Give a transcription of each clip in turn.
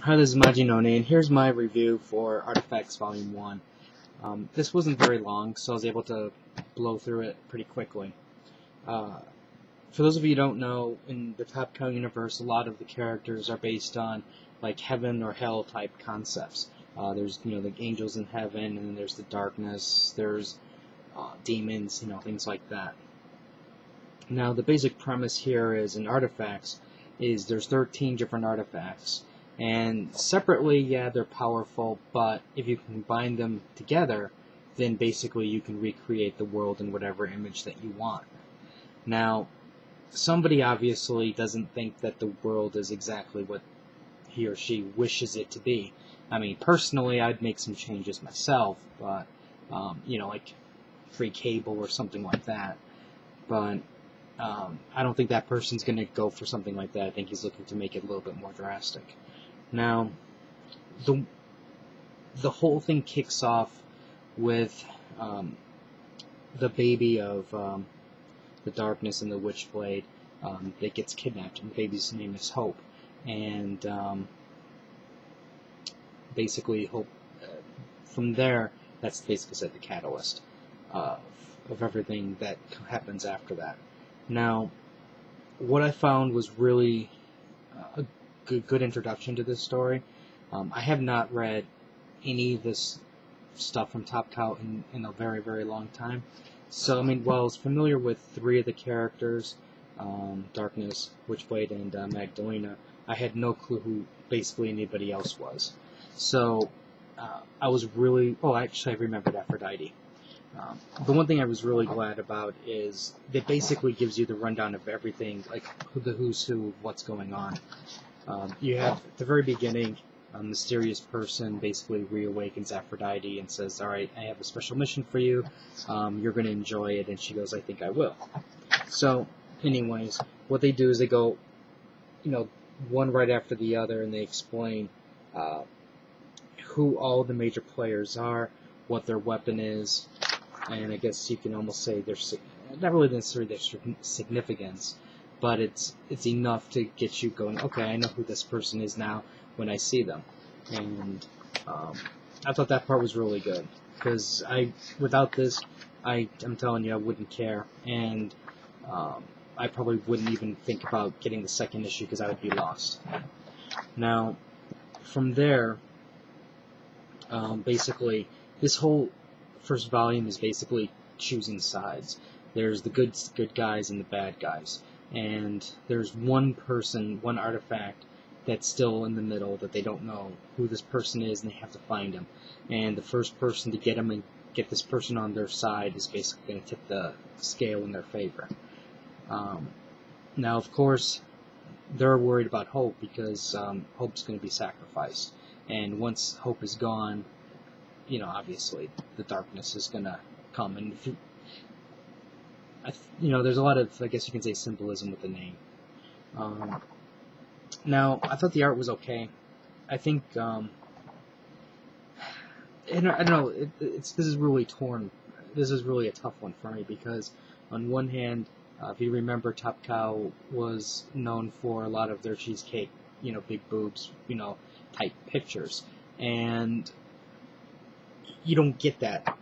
Hi, this is Majinone, and here's my review for Artifacts Volume 1. This wasn't very long, so I was able to blow through it pretty quickly. For those of you who don't know, in the Top Cow universe, a lot of the characters are based on like heaven or hell type concepts. There's the angels in heaven, and there's the darkness, there's demons, things like that. Now, the basic premise here is in Artifacts is there's 13 different artifacts. And separately, yeah, they're powerful, but if you combine them together, then basically you can recreate the world in whatever image that you want. Now, somebody obviously doesn't think that the world is exactly what he or she wishes it to be. I mean, personally, I'd make some changes myself, but, like free cable or something like that. But I don't think that person's going to go for something like that. I think he's looking to make it a little bit more drastic. Now, the whole thing kicks off with the baby of the darkness and the witchblade that gets kidnapped, and the baby's name is Hope. And basically, Hope, from there, that's basically the catalyst of everything that happens after that. Now, what I found was really a good introduction to this story. I have not read any of this stuff from Top Cow in a very, very long time. So, I mean, while I was familiar with 3 of the characters, Darkness, Witchblade, and Magdalena, I had no clue who basically anybody else was. So, I was really... Oh, actually, I remembered Aphrodite. The one thing I was really glad about is it basically gives you the rundown of everything, like the who's who of what's going on. You have, at the very beginning, a mysterious person basically reawakens Aphrodite and says, alright, I have a special mission for you, you're going to enjoy it, and she goes, I think I will. So, anyways, what they do is they go, one right after the other, and they explain who all the major players are, what their weapon is, and I guess you can almost say not really necessarily their significance, but it's enough to get you going, okay, I know who this person is now when I see them. And I thought that part was really good, because without this, I'm telling you, I wouldn't care, and I probably wouldn't even think about getting the second issue because I would be lost. Now, from there, basically, this whole first volume is basically choosing sides. There's the good guys and the bad guys. And there's one person, one artifact, that's still in the middle that they don't know who this person is, and they have to find him. And the first person to get him and get this person on their side is basically going to tip the scale in their favor. Now, of course, they're worried about Hope because Hope's going to be sacrificed. And once Hope is gone, obviously the darkness is going to come. And if there's a lot of, I guess you can say, symbolism with the name. Now, I thought the art was okay. I think, and I don't know, this is really torn. This is really a tough one for me because, on one hand, if you remember, Top Cow was known for a lot of their cheesecake, big boobs, type pictures. And you don't get that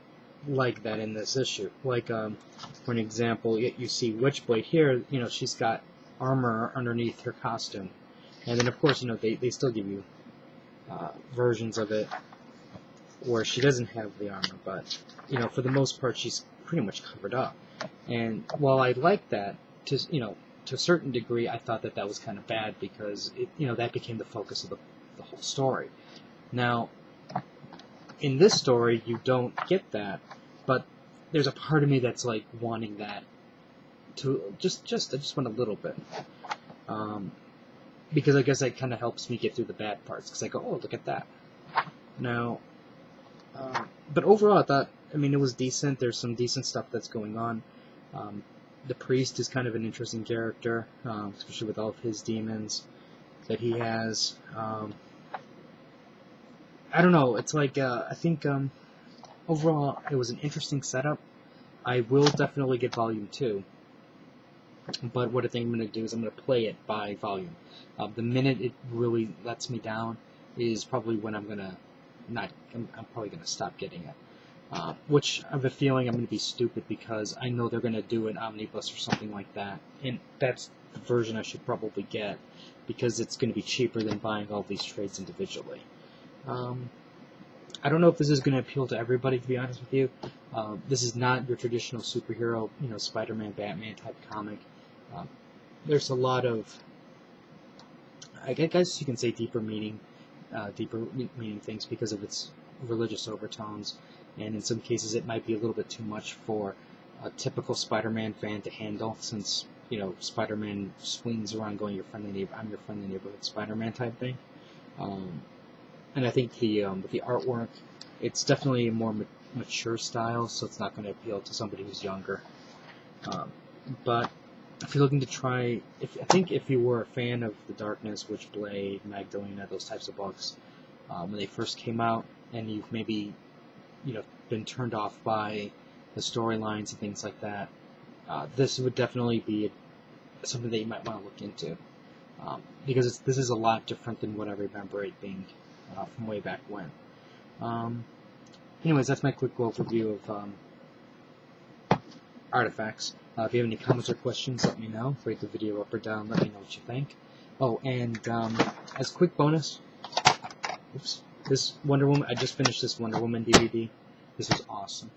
like that in this issue. Like, for an example, you see Witchblade here, she's got armor underneath her costume. And then, of course, they still give you versions of it where she doesn't have the armor, but, for the most part, she's pretty much covered up. And while I like that, to a certain degree, I thought that was kind of bad because, that became the focus of the whole story. Now, in this story, you don't get that, but there's a part of me that's like wanting that to I just want a little bit, because I guess that kind of helps me get through the bad parts, because I go, oh, look at that. Now, but overall, I thought, it was decent. There's some decent stuff that's going on. The priest is kind of an interesting character, especially with all of his demons that he has. I don't know, it's like, I think, overall, it was an interesting setup. I will definitely get Volume 2, but what I think I'm going to do is I'm going to play it by volume. The minute it really lets me down, is probably when I'm probably gonna stop getting it. Which I have a feeling I'm gonna be stupid because I know they're gonna do an omnibus or something like that, and that's the version I should probably get because it's gonna be cheaper than buying all these trades individually. I don't know if this is going to appeal to everybody, to be honest with you. This is not your traditional superhero, Spider-Man, Batman type comic. There's a lot of, I guess you can say, deeper meaning things because of its religious overtones, and in some cases it might be a little bit too much for a typical Spider-Man fan to handle, since Spider-Man swings around going, I'm your friendly neighborhood Spider-Man type thing. And I think the artwork, it's definitely a more mature style, so it's not going to appeal to somebody who's younger. But if you're looking to try, I think if you were a fan of The Darkness, Witchblade, Magdalena, those types of books, when they first came out, and you've maybe been turned off by the storylines and things like that, this would definitely be something that you might want to look into, because this is a lot different than what I remember it being from way back when. Anyways, that's my quick overview of Artifacts. If you have any comments or questions, let me know. Rate the video up or down. Let me know what you think. Oh, and as a quick bonus, this Wonder Woman. I just finished this Wonder Woman DVD. This was awesome.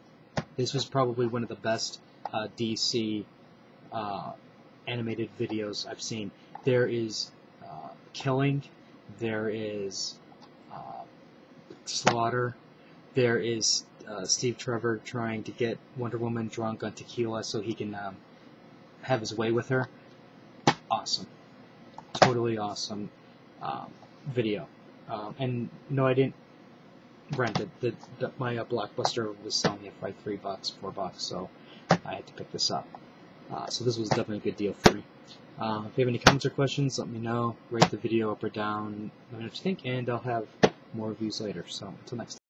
This was probably one of the best DC animated videos I've seen. There is killing. There is slaughter. There is Steve Trevor trying to get Wonder Woman drunk on tequila so he can have his way with her. Awesome. Totally awesome video. And no, I didn't rent it. My Blockbuster was selling it for like $3, $4, so I had to pick this up. So this was definitely a good deal for me. If you have any comments or questions, let me know. Rate the video up or down. Let me know what you think, and I'll have more reviews later. So until next time.